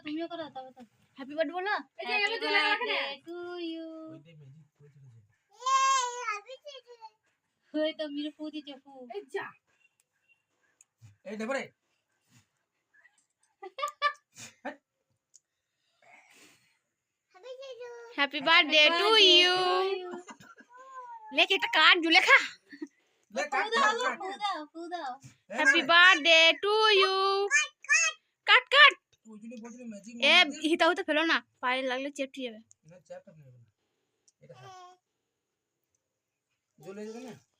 তুমিও করো তবে তো হ্যাপি বার্থডে বলো এই যে আমি দিলাম এখানে টু ইউ ওই তো মিরু ফু দিছে ফু এই যা এই দেবরে হ্যাপি বার্থডে টু ইউ লেখ এটা কাট জুলে খা ফু দাও হ্যাপি বার্থডে টু ইউ কাট কাট এ হিতা হতে ফেলো না পায়ে লাগলে চেপটি যাবে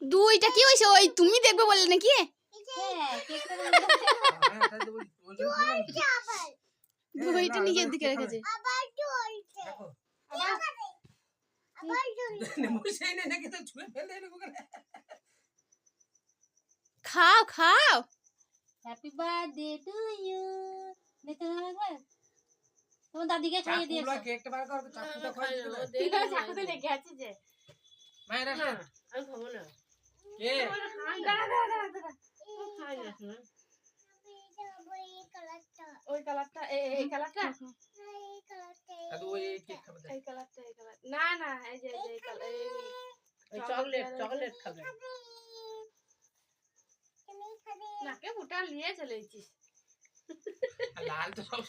দুইটা কি হইছে ওই তুমি দেখবে বললে নাকি দুইটা নিজের দিকে রেখেছে খাও খাও হ্যাপি বার্থডে টু ইউ দেখতে হবে তোমার দাদিকে খাইয়ে দিয়েছো কেকটা বার কর চাকুটা খাই চাকুতে লেগে আছে যে মায়ের আমি খাবো না কে দাঁড়া দাঁড়া দাঁড়া দাঁড়া খাই না ওই কালারটা এই কালারটা দাদু ওই কেক খাবে এই কালারটা না না এই যে এই কালার এই চকলেট খাবে নাকে ফুটা নিয়ে চলে এসেছিস লাল তো সব